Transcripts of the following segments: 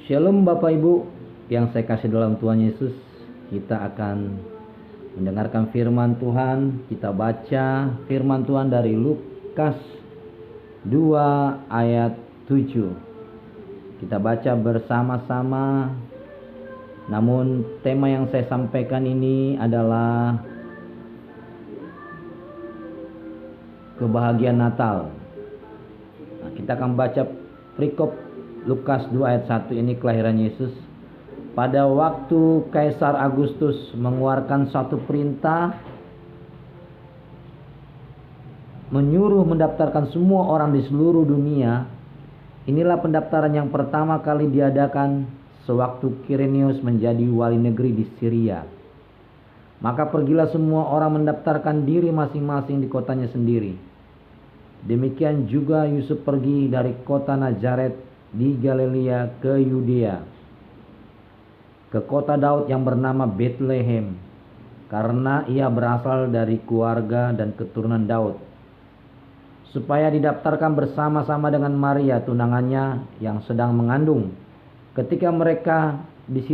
Shalom Bapak Ibu yang saya kasih dalam Tuhan Yesus. Kita akan mendengarkan firman Tuhan. Kita baca firman Tuhan dari Lukas 2 ayat 7. Kita baca bersama-sama. Namun tema yang saya sampaikan ini adalah kebahagiaan Natal. Kita akan baca perikop Lukas 2 ayat 1 ini, kelahiran Yesus. Pada waktu Kaisar Agustus mengeluarkan suatu perintah menyuruh mendaftarkan semua orang di seluruh dunia. Inilah pendaftaran yang pertama kali diadakan sewaktu Quirinius menjadi wali negeri di Syria. Maka pergilah semua orang mendaftarkan diri masing-masing di kotanya sendiri. Demikian juga Yusuf pergi dari kota Nazaret di Galilea ke Yudea, ke kota Daud yang bernama Bethlehem, karena ia berasal dari keluarga dan keturunan Daud, supaya didaftarkan bersama-sama dengan Maria tunangannya yang sedang mengandung. Ketika mereka di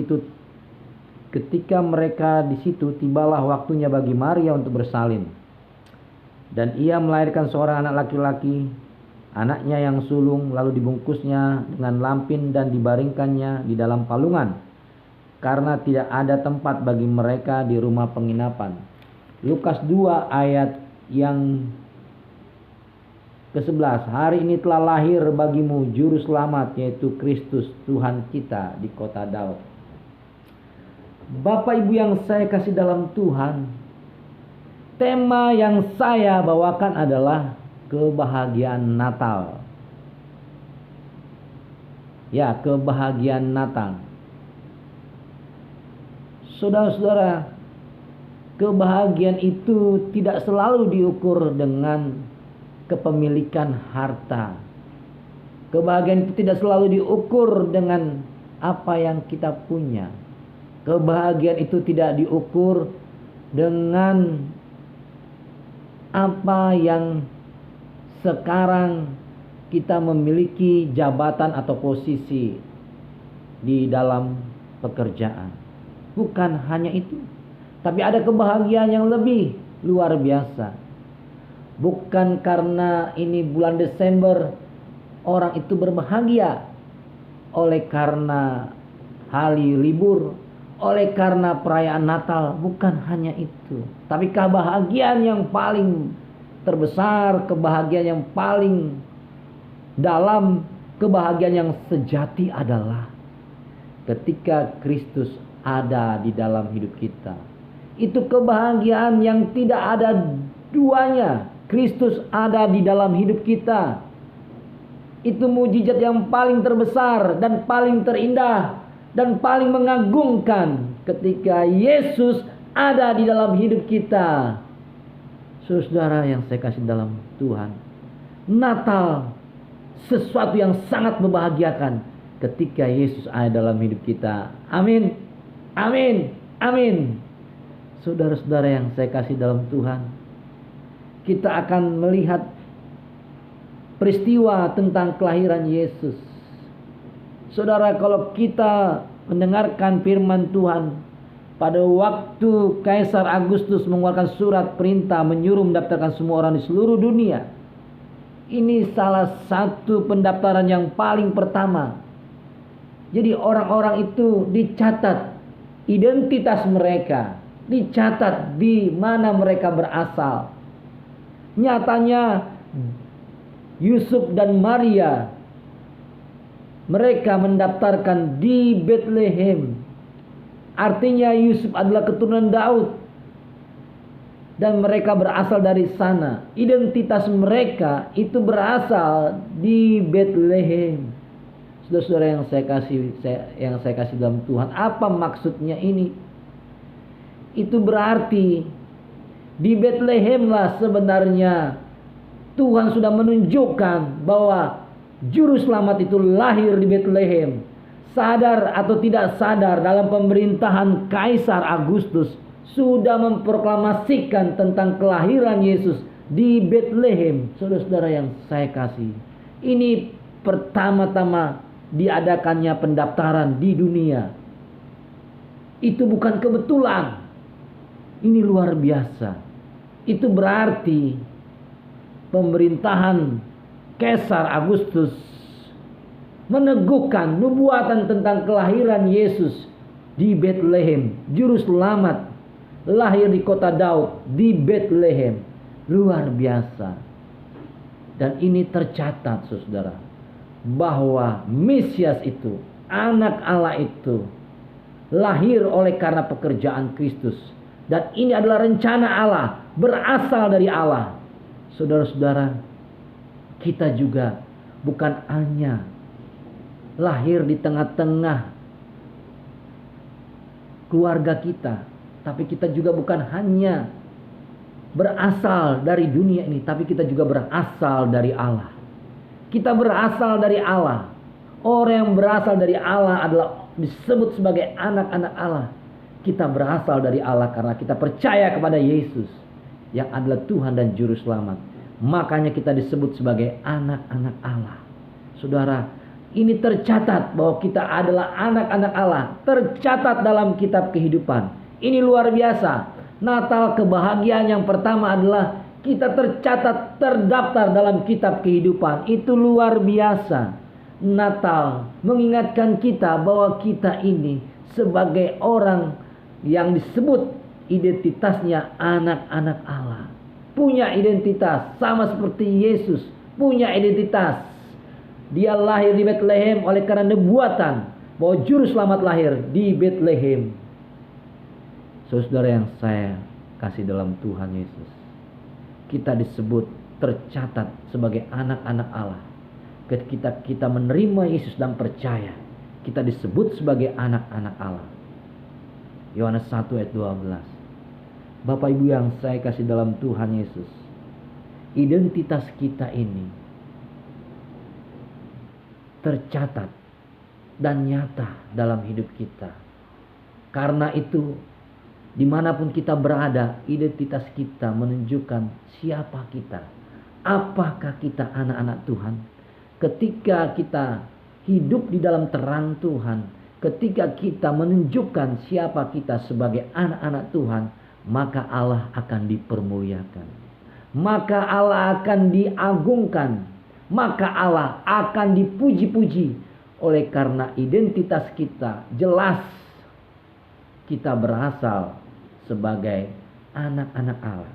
situ tibalah waktunya bagi Maria untuk bersalin, dan ia melahirkan seorang anak laki-laki, anaknya yang sulung, lalu dibungkusnya dengan lampin dan dibaringkannya di dalam palungan, karena tidak ada tempat bagi mereka di rumah penginapan. Lukas 2 ayat yang ke-11. Hari ini telah lahir bagimu juru selamat, yaitu Kristus Tuhan kita di kota Daud. Bapak Ibu yang saya kasih dalam Tuhan, tema yang saya bawakan adalah kebahagiaan Natal. Ya, kebahagiaan Natal. Saudara-saudara, kebahagiaan itu tidak selalu diukur dengan kepemilikan harta. Kebahagiaan itu tidak selalu diukur dengan apa yang kita punya. Kebahagiaan itu tidak diukur dengan apa yang sekarang kita memiliki jabatan atau posisi di dalam pekerjaan. Bukan hanya itu, tapi ada kebahagiaan yang lebih luar biasa. Bukan karena ini bulan Desember orang itu berbahagia oleh karena hari libur, oleh karena perayaan Natal. Bukan hanya itu, tapi kebahagiaan yang paling terbesar, kebahagiaan yang paling dalam, kebahagiaan yang sejati adalah ketika Kristus ada di dalam hidup kita. Itu kebahagiaan yang tidak ada duanya. Kristus ada di dalam hidup kita. Itu mujizat yang paling terbesar dan paling terindah dan paling mengagumkan ketika Yesus ada di dalam hidup kita. Saudara yang saya kasih dalam Tuhan, Natal sesuatu yang sangat membahagiakan ketika Yesus ada dalam hidup kita. Amin, amin, amin. Saudara-saudara yang saya kasih dalam Tuhan, kita akan melihat peristiwa tentang kelahiran Yesus. Saudara, kalau kita mendengarkan firman Tuhan, pada waktu Kaisar Agustus mengeluarkan surat perintah menyuruh mendaftarkan semua orang di seluruh dunia. Ini salah satu pendaftaran yang paling pertama. Jadi orang-orang itu dicatat identitas mereka, dicatat di mana mereka berasal. Nyatanya Yusuf dan Maria, mereka mendaftarkan di Bethlehem. Artinya Yusuf adalah keturunan Daud dan mereka berasal dari sana. Identitas mereka itu berasal di Bethlehem. Saudara-saudara yang saya kasih dalam Tuhan, apa maksudnya ini? Itu berarti di Bethlehem lah sebenarnya Tuhan sudah menunjukkan bahwa juru selamat itu lahir di Bethlehem. Sadar atau tidak sadar, dalam pemerintahan Kaisar Agustus sudah memproklamasikan tentang kelahiran Yesus di Bethlehem. Saudara-saudara yang saya kasih, ini pertama-tama diadakannya pendaftaran di dunia. Itu bukan kebetulan. Ini luar biasa. Itu berarti pemerintahan Kaisar Agustus meneguhkan nubuatan tentang kelahiran Yesus di Bethlehem, juru selamat lahir di kota Daud di Bethlehem. Luar biasa. Dan ini tercatat, saudara, bahwa Mesias itu, anak Allah itu, lahir oleh karena pekerjaan Kristus. Dan ini adalah rencana Allah, berasal dari Allah. Saudara-saudara, kita juga bukan hanya lahir di tengah-tengah keluarga kita, tapi kita juga bukan hanya berasal dari dunia ini, tapi kita juga berasal dari Allah. Kita berasal dari Allah. Orang yang berasal dari Allah adalah disebut sebagai anak-anak Allah. Kita berasal dari Allah karena kita percaya kepada Yesus yang adalah Tuhan dan Juru Selamat. Makanya kita disebut sebagai anak-anak Allah. Saudara, ini tercatat bahwa kita adalah anak-anak Allah. Tercatat dalam kitab kehidupan. Ini luar biasa. Natal, kebahagiaan yang pertama adalah kita tercatat, terdaftar dalam kitab kehidupan. Itu luar biasa. Natal mengingatkan kita bahwa kita ini sebagai orang yang disebut identitasnya anak-anak Allah. Punya identitas sama seperti Yesus. Punya identitas. Dia lahir di Bethlehem oleh karena nubuatan bahwa juru selamat lahir di Bethlehem. Saudara yang saya kasih dalam Tuhan Yesus, kita disebut tercatat sebagai anak-anak Allah. Ketika kita menerima Yesus dan percaya, kita disebut sebagai anak-anak Allah. Yohanes 1 ayat 12. Bapak Ibu yang saya kasih dalam Tuhan Yesus, identitas kita ini tercatat dan nyata dalam hidup kita. Karena itu, dimanapun kita berada, identitas kita menunjukkan siapa kita. Apakah kita anak-anak Tuhan? Ketika kita hidup di dalam terang Tuhan, ketika kita menunjukkan siapa kita sebagai anak-anak Tuhan, maka Allah akan dipermuliakan. Maka Allah akan diagungkan. Maka Allah akan dipuji-puji. Oleh karena identitas kita jelas, kita berasal sebagai anak-anak Allah.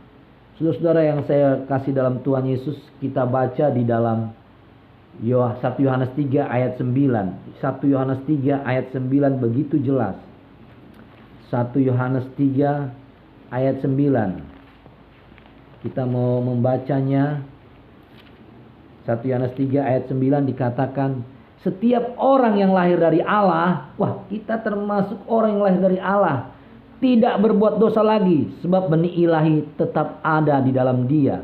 Saudara-saudara yang saya kasih dalam Tuhan Yesus, kita baca di dalam 1 Yohanes 3 ayat 9. 1 Yohanes 3 ayat 9 begitu jelas. 1 Yohanes 3 ayat 9. Kita mau membacanya. 1 Yohanes 3 ayat 9 dikatakan, setiap orang yang lahir dari Allah, wah, kita termasuk orang yang lahir dari Allah, tidak berbuat dosa lagi, sebab benih ilahi tetap ada di dalam dia.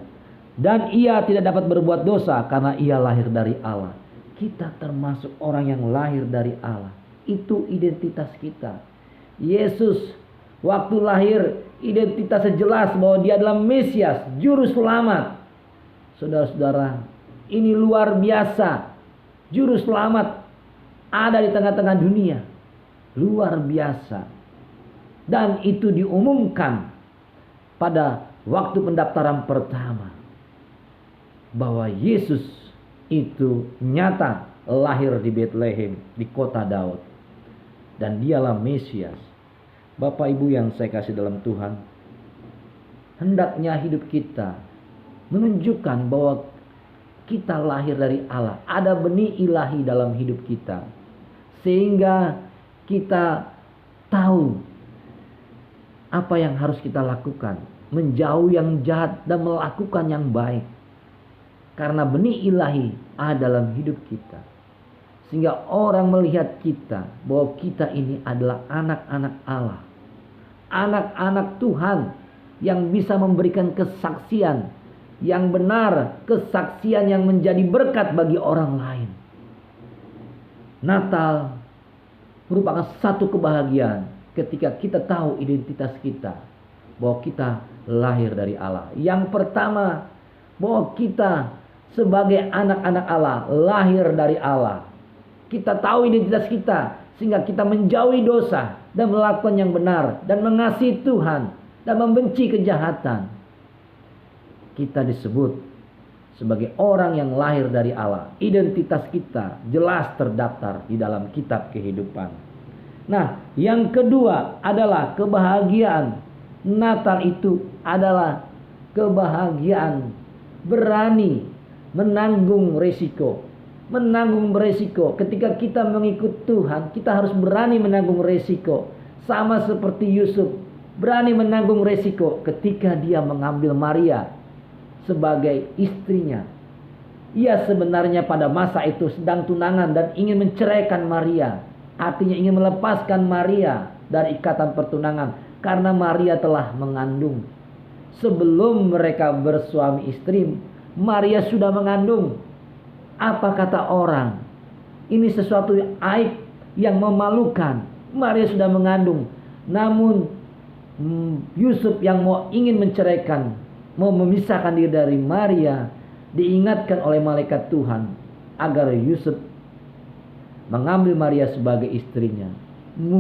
Dan ia tidak dapat berbuat dosa karena ia lahir dari Allah. Kita termasuk orang yang lahir dari Allah. Itu identitas kita. Yesus waktu lahir, identitasnya jelas bahwa dia adalah Mesias, Juru Selamat. Saudara-saudara, ini luar biasa. Juru Selamat ada di tengah-tengah dunia. Luar biasa. Dan itu diumumkan pada waktu pendaftaran pertama, bahwa Yesus itu nyata lahir di Bethlehem, di kota Daud. Dan dialah Mesias. Bapak Ibu yang saya kasih dalam Tuhan, hendaknya hidup kita menunjukkan bahwa kita lahir dari Allah. Ada benih ilahi dalam hidup kita. Sehingga kita tahu apa yang harus kita lakukan. Menjauh yang jahat dan melakukan yang baik. Karena benih ilahi ada dalam hidup kita. Sehingga orang melihat kita bahwa kita ini adalah anak-anak Allah. Anak-anak Tuhan yang bisa memberikan kesaksian yang benar, kesaksian yang menjadi berkat bagi orang lain. Natal merupakan satu kebahagiaan ketika kita tahu identitas kita, bahwa kita lahir dari Allah. Yang pertama, bahwa kita sebagai anak-anak Allah lahir dari Allah. Kita tahu identitas kita, sehingga kita menjauhi dosa dan melakukan yang benar dan mengasihi Tuhan dan membenci kejahatan. Kita disebut sebagai orang yang lahir dari Allah. Identitas kita jelas terdaftar di dalam kitab kehidupan. Nah, yang kedua adalah kebahagiaan. Natal itu adalah kebahagiaan berani menanggung resiko. Menanggung beresiko. Ketika kita mengikut Tuhan, kita harus berani menanggung resiko. Sama seperti Yusuf berani menanggung resiko ketika dia mengambil Maria sebagai istrinya. Ia sebenarnya pada masa itu sedang tunangan dan ingin menceraikan Maria. Artinya ingin melepaskan Maria dari ikatan pertunangan karena Maria telah mengandung. Sebelum mereka bersuami istri, Maria sudah mengandung. Apa kata orang? Ini sesuatu aib yang memalukan. Maria sudah mengandung. Namun Yusuf yang ingin menceraikan, mau memisahkan diri dari Maria, diingatkan oleh malaikat Tuhan agar Yusuf mengambil Maria sebagai istrinya.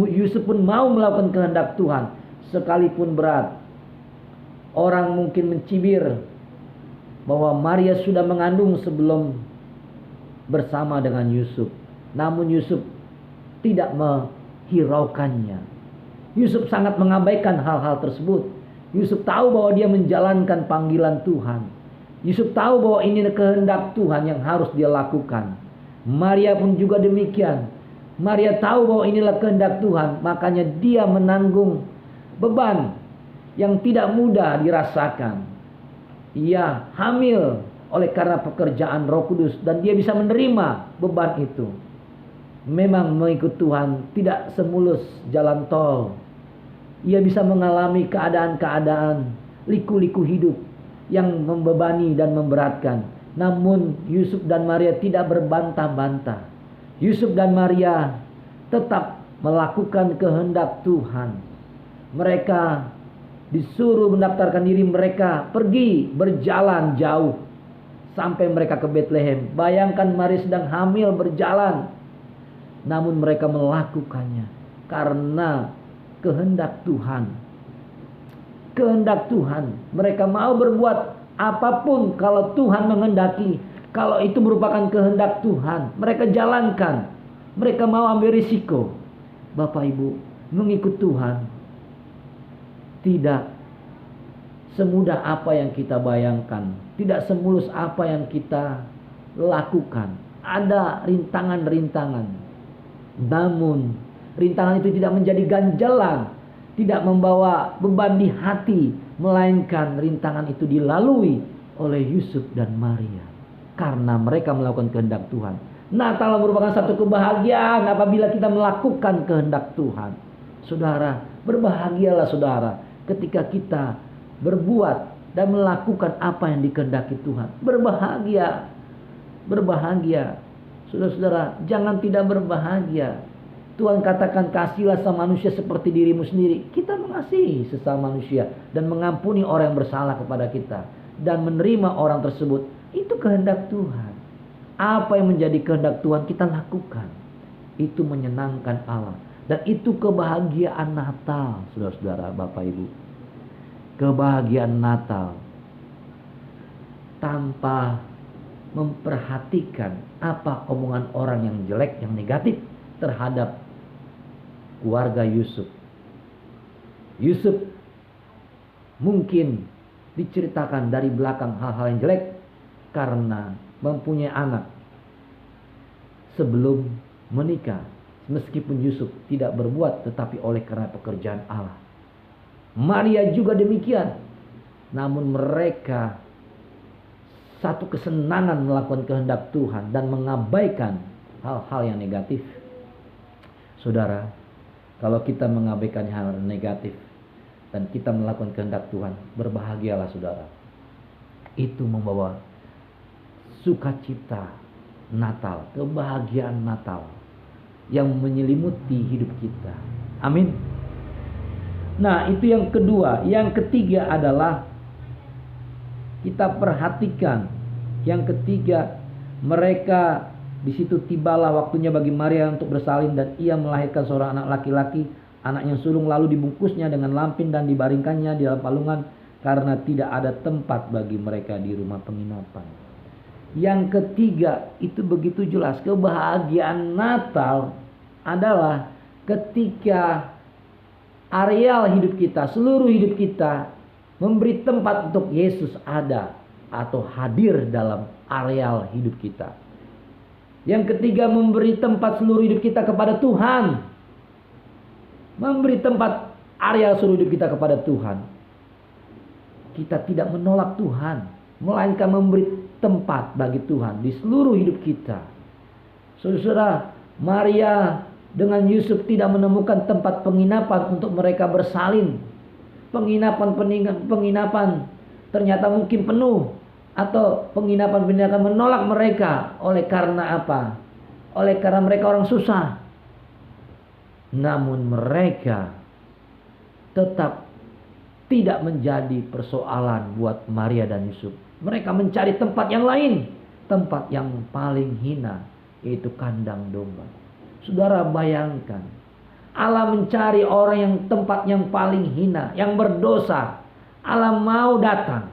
Yusuf pun mau melakukan kehendak Tuhan sekalipun berat. Orang mungkin mencibir bahwa Maria sudah mengandung sebelum bersama dengan Yusuf. Namun Yusuf tidak menghiraukannya. Yusuf sangat mengabaikan hal-hal tersebut. Yusuf tahu bahwa dia menjalankan panggilan Tuhan. Yusuf tahu bahwa ini kehendak Tuhan yang harus dia lakukan. Maria pun juga demikian. Maria tahu bahwa inilah kehendak Tuhan, makanya dia menanggung beban yang tidak mudah dirasakan. Ia hamil oleh karena pekerjaan Roh Kudus dan dia bisa menerima beban itu. Memang mengikut Tuhan tidak semulus jalan tol. Ia bisa mengalami keadaan-keadaan liku-liku hidup yang membebani dan memberatkan. Namun Yusuf dan Maria tidak berbantah-bantah. Yusuf dan Maria tetap melakukan kehendak Tuhan. Mereka disuruh mendaftarkan diri mereka pergi berjalan jauh sampai mereka ke Bethlehem. Bayangkan Maria sedang hamil berjalan. Namun mereka melakukannya karena kehendak Tuhan. Kehendak Tuhan. Mereka mau berbuat apapun kalau Tuhan menghendaki. Kalau itu merupakan kehendak Tuhan, mereka jalankan. Mereka mau ambil risiko. Bapak Ibu, mengikut Tuhan tidak semudah apa yang kita bayangkan. Tidak semulus apa yang kita lakukan. Ada rintangan-rintangan. Namun rintangan itu tidak menjadi ganjalan, tidak membawa beban di hati, melainkan rintangan itu dilalui oleh Yusuf dan Maria karena mereka melakukan kehendak Tuhan. Natal merupakan satu kebahagiaan apabila kita melakukan kehendak Tuhan. Saudara, berbahagialah saudara ketika kita berbuat dan melakukan apa yang dikehendaki Tuhan. Berbahagia. Berbahagia. Saudara-saudara, jangan tidak berbahagia. Tuhan katakan kasihlah sama manusia seperti dirimu sendiri. Kita mengasihi sesama manusia dan mengampuni orang yang bersalah kepada kita dan menerima orang tersebut. Itu kehendak Tuhan. Apa yang menjadi kehendak Tuhan kita lakukan. Itu menyenangkan Allah. Dan itu kebahagiaan Natal, saudara-saudara, Bapak Ibu. Kebahagiaan Natal tanpa memperhatikan apa omongan orang yang jelek, yang negatif terhadap keluarga Yusuf. Yusuf mungkin diceritakan dari belakang hal-hal yang jelek karena mempunyai anak sebelum menikah. Meskipun Yusuf tidak berbuat, tetapi oleh karena pekerjaan Allah. Maria juga demikian. Namun mereka satu kesenangan melakukan kehendak Tuhan dan mengabaikan hal-hal yang negatif. Saudara, kalau kita mengabaikan hal negatif dan kita melakukan kehendak Tuhan, berbahagialah saudara. Itu membawa sukacita Natal, kebahagiaan Natal yang menyelimuti hidup kita. Amin. Nah, itu yang kedua. Yang ketiga adalah kita perhatikan. Yang ketiga, mereka Di situ tibalah waktunya bagi Maria untuk bersalin dan ia melahirkan seorang anak laki-laki. Anak yang sulung lalu dibungkusnya dengan lampin dan dibaringkannya di dalam palungan karena tidak ada tempat bagi mereka di rumah penginapan. Yang ketiga itu begitu jelas, kebahagiaan Natal adalah ketika areal hidup kita, seluruh hidup kita memberi tempat untuk Yesus ada atau hadir dalam areal hidup kita. Yang ketiga, memberi tempat seluruh hidup kita kepada Tuhan. Memberi tempat area seluruh hidup kita kepada Tuhan. Kita tidak menolak Tuhan, melainkan memberi tempat bagi Tuhan di seluruh hidup kita. Saudara, Maria dengan Yusuf tidak menemukan tempat penginapan untuk mereka bersalin. Penginapan ternyata mungkin penuh. Atau penginapan menolak mereka. Oleh karena apa? Oleh karena mereka orang susah. Namun mereka tetap tidak menjadi persoalan buat Maria dan Yusuf. Mereka mencari tempat yang lain. Tempat yang paling hina, yaitu kandang domba. Saudara bayangkan, Allah mencari orang yang tempat yang paling hina, yang berdosa. Allah mau datang.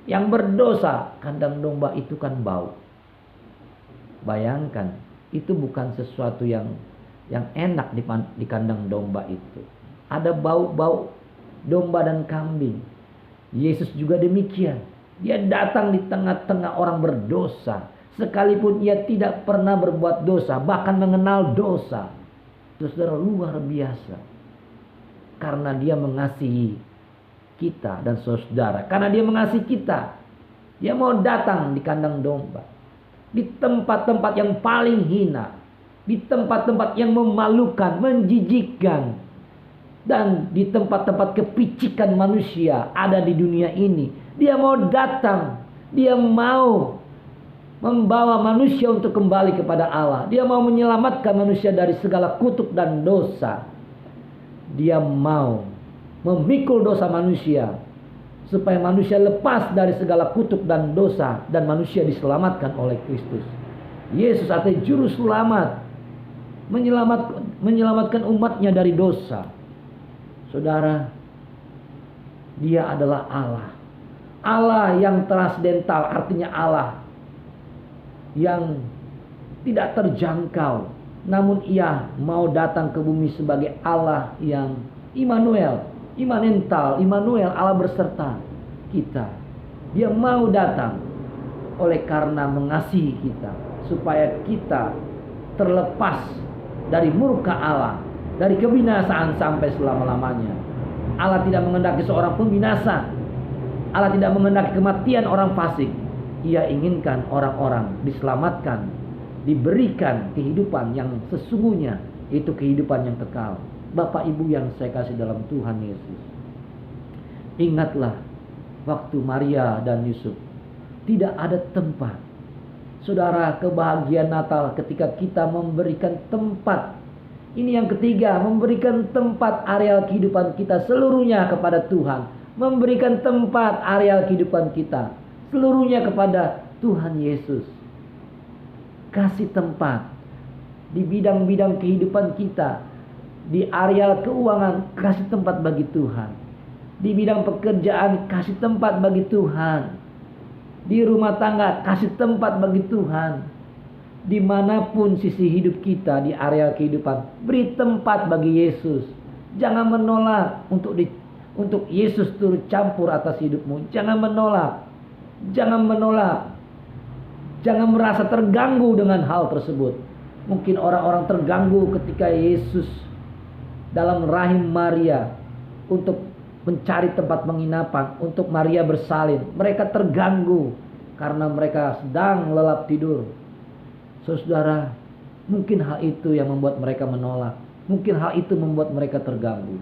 Yang berdosa, kandang domba itu kan bau. Bayangkan, itu bukan sesuatu yang enak di kandang domba itu. Ada bau-bau domba dan kambing. Yesus juga demikian. Dia datang di tengah-tengah orang berdosa. Sekalipun ia tidak pernah berbuat dosa, bahkan mengenal dosa. Saudara, luar biasa. Karena dia mengasihi kita dan saudara. Karena dia mengasihi kita, dia mau datang di kandang domba. Di tempat-tempat yang paling hina. Di tempat-tempat yang memalukan, menjijikkan. Dan di tempat-tempat kepicikan manusia ada di dunia ini. Dia mau datang. Dia mau membawa manusia untuk kembali kepada Allah. Dia mau menyelamatkan manusia dari segala kutuk dan dosa. Dia mau memikul dosa manusia supaya manusia lepas dari segala kutuk dan dosa dan manusia diselamatkan oleh Kristus. Yesus adalah juru selamat, menyelamatkan umatnya dari dosa. Saudara, dia adalah Allah. Allah yang transdental, artinya Allah yang tidak terjangkau, namun ia mau datang ke bumi sebagai Allah yang Immanuel, Allah berserta kita. Dia mau datang oleh karena mengasihi kita, supaya kita terlepas dari murka Allah, dari kebinasaan sampai selama-lamanya. Allah tidak mengendaki seorang pembinasa. Allah tidak mengendaki kematian orang fasik. Ia inginkan orang-orang diselamatkan, diberikan kehidupan yang sesungguhnya, itu kehidupan yang kekal. Bapak Ibu yang saya kasih dalam Tuhan Yesus, ingatlah waktu Maria dan Yusuf tidak ada tempat. Saudara, kebahagiaan Natal ketika kita memberikan tempat. Ini yang ketiga, memberikan tempat areal kehidupan kita seluruhnya kepada Tuhan. Memberikan tempat areal kehidupan kita seluruhnya kepada Tuhan Yesus. Kasih tempat di bidang-bidang kehidupan kita. Di areal keuangan, kasih tempat bagi Tuhan. Di bidang pekerjaan, kasih tempat bagi Tuhan. Di rumah tangga, kasih tempat bagi Tuhan. Dimanapun sisi hidup kita, di area kehidupan, beri tempat bagi Yesus. Jangan menolak untuk Yesus turut campur atas hidupmu. Jangan menolak. Jangan menolak. Jangan merasa terganggu dengan hal tersebut. Mungkin orang-orang terganggu ketika Yesus dalam rahim Maria untuk mencari tempat penginapan, untuk Maria bersalin. Mereka terganggu karena mereka sedang lelap tidur. Saudara, mungkin hal itu yang membuat mereka menolak. Mungkin hal itu membuat mereka terganggu.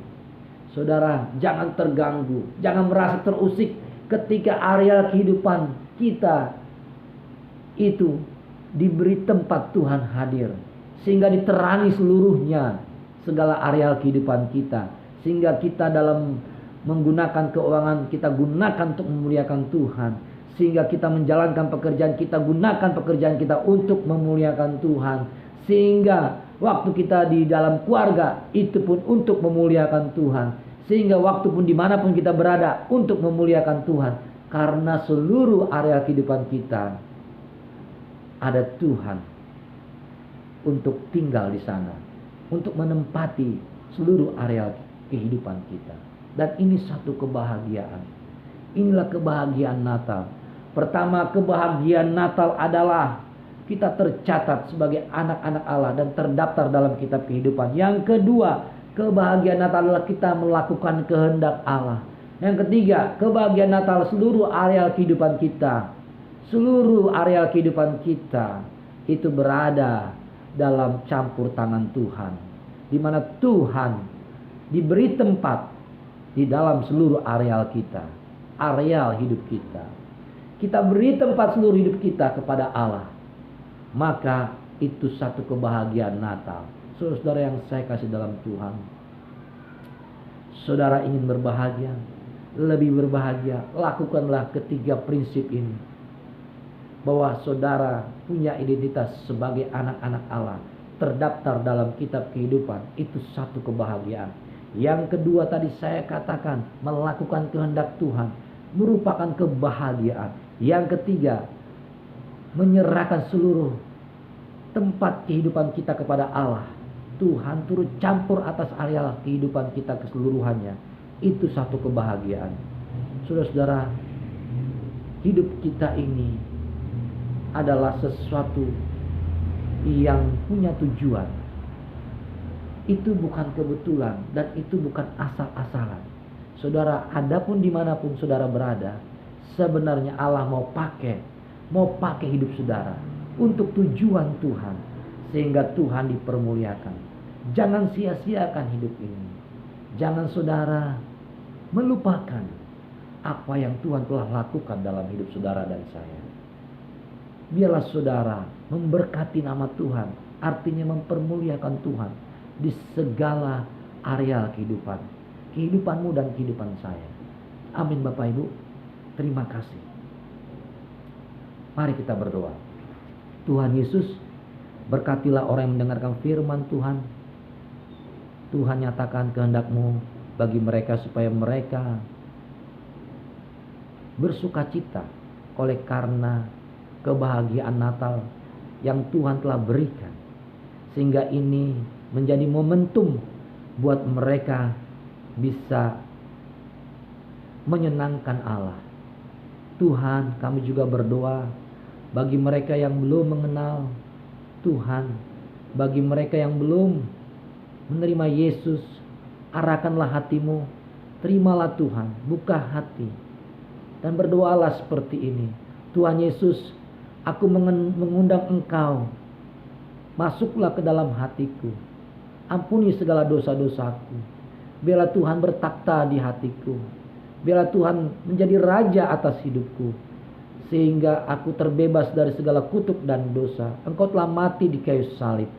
Saudara, jangan terganggu, jangan merasa terusik ketika area kehidupan kita itu diberi tempat Tuhan hadir, sehingga diterangi seluruhnya segala areal kehidupan kita, sehingga kita dalam menggunakan keuangan kita gunakan untuk memuliakan Tuhan, Sehingga kita menjalankan pekerjaan kita, gunakan pekerjaan kita untuk memuliakan Tuhan. Sehingga waktu kita di dalam keluarga itu pun untuk memuliakan Tuhan. Sehingga waktu pun dimanapun kita berada untuk memuliakan Tuhan. Karena seluruh area kehidupan kita ada Tuhan untuk tinggal di sana, untuk menempati seluruh area kehidupan kita. Dan ini satu kebahagiaan. Inilah kebahagiaan Natal. Pertama, kebahagiaan Natal adalah kita tercatat sebagai anak-anak Allah dan terdaftar dalam kitab kehidupan. Yang kedua, kebahagiaan Natal adalah kita melakukan kehendak Allah. Yang ketiga, kebahagiaan Natal seluruh area kehidupan kita. Seluruh area kehidupan kita itu berada dalam campur tangan Tuhan. Di mana Tuhan diberi tempat di dalam seluruh areal kita, areal hidup kita. Kita beri tempat seluruh hidup kita kepada Allah. Maka itu satu kebahagiaan Natal. Saudara yang saya kasih dalam Tuhan, saudara ingin berbahagia, lebih berbahagia, lakukanlah ketiga prinsip ini. Bahwa saudara punya identitas sebagai anak-anak Allah, terdaftar dalam kitab kehidupan, itu satu kebahagiaan. Yang kedua tadi saya katakan, melakukan kehendak Tuhan merupakan kebahagiaan. Yang ketiga, menyerahkan seluruh tempat kehidupan kita kepada Allah. Tuhan turut campur atas areal kehidupan kita keseluruhannya. Itu satu kebahagiaan. Saudara-saudara, hidup kita ini adalah sesuatu yang punya tujuan. Itu bukan kebetulan dan itu bukan asal-asalan. Saudara, adapun dimanapun saudara berada, sebenarnya Allah mau pakai hidup saudara untuk tujuan Tuhan, sehingga Tuhan dipermuliakan. Jangan sia-siakan hidup ini. Jangan saudara melupakan apa yang Tuhan telah lakukan dalam hidup saudara dan saya. Biarlah saudara memberkati nama Tuhan, artinya mempermuliakan Tuhan di segala area kehidupan, kehidupanmu dan kehidupan saya. Amin. Bapak Ibu, terima kasih. Mari kita berdoa. Tuhan Yesus, berkatilah orang yang mendengarkan firman Tuhan. Tuhan, nyatakan kehendak-Mu bagi mereka supaya mereka bersukacita oleh karena kebahagiaan Natal yang Tuhan telah berikan. Sehingga ini menjadi momentum buat mereka bisa menyenangkan Allah. Tuhan, kami juga berdoa bagi mereka yang belum mengenal Tuhan, bagi mereka yang belum menerima Yesus, arahkanlah hatimu, terimalah Tuhan, buka hati, dan berdoalah seperti ini. Tuhan Yesus, aku mengundang Engkau, masuklah ke dalam hatiku, ampuni segala dosa-dosaku, biarlah Tuhan bertakhta di hatiku, biarlah Tuhan menjadi raja atas hidupku, sehingga aku terbebas dari segala kutuk dan dosa. Engkau telah mati di kayu salib,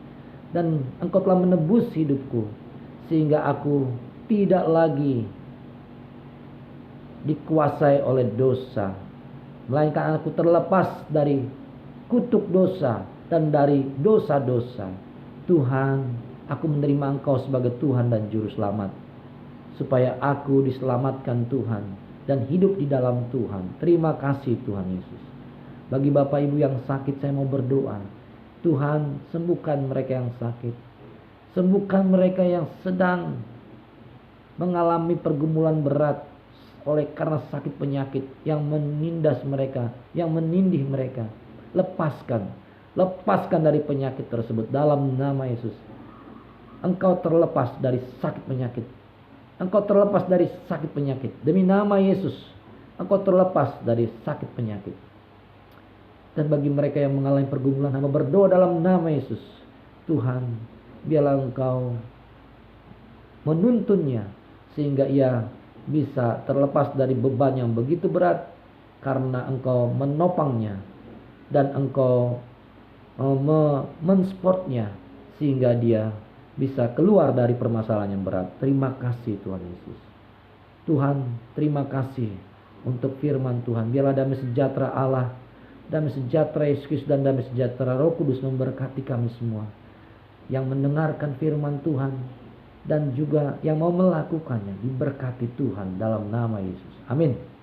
dan Engkau telah menebus hidupku, sehingga aku tidak lagi dikuasai oleh dosa, melainkan aku terlepas dari kutuk dosa dan dari dosa-dosa. Tuhan, aku menerima Engkau sebagai Tuhan dan Juru Selamat, supaya aku diselamatkan Tuhan dan hidup di dalam Tuhan. Terima kasih Tuhan Yesus. Bagi Bapak Ibu yang sakit, saya mau berdoa. Tuhan, sembuhkan mereka yang sakit. Sembuhkan mereka yang sedang mengalami pergumulan berat oleh karena sakit penyakit yang menindas mereka, yang menindih mereka. Lepaskan dari penyakit tersebut dalam nama Yesus. Engkau terlepas dari sakit penyakit. Engkau terlepas dari sakit penyakit. Demi nama Yesus, engkau terlepas dari sakit penyakit. Dan bagi mereka yang mengalami pergumulan, hamba berdoa dalam nama Yesus. Tuhan, biarlah Engkau menuntunnya, sehingga ia bisa terlepas dari beban yang begitu berat, karena Engkau menopangnya dan Engkau mensupport-nya, sehingga dia bisa keluar dari permasalahan yang berat. Terima kasih Tuhan Yesus. Tuhan, terima kasih untuk firman Tuhan. Biarlah damai sejahtera Allah, damai sejahtera Yesus Kristus, dan damai sejahtera Roh Kudus memberkati kami semua yang mendengarkan firman Tuhan dan juga yang mau melakukannya. Diberkati Tuhan dalam nama Yesus. Amin.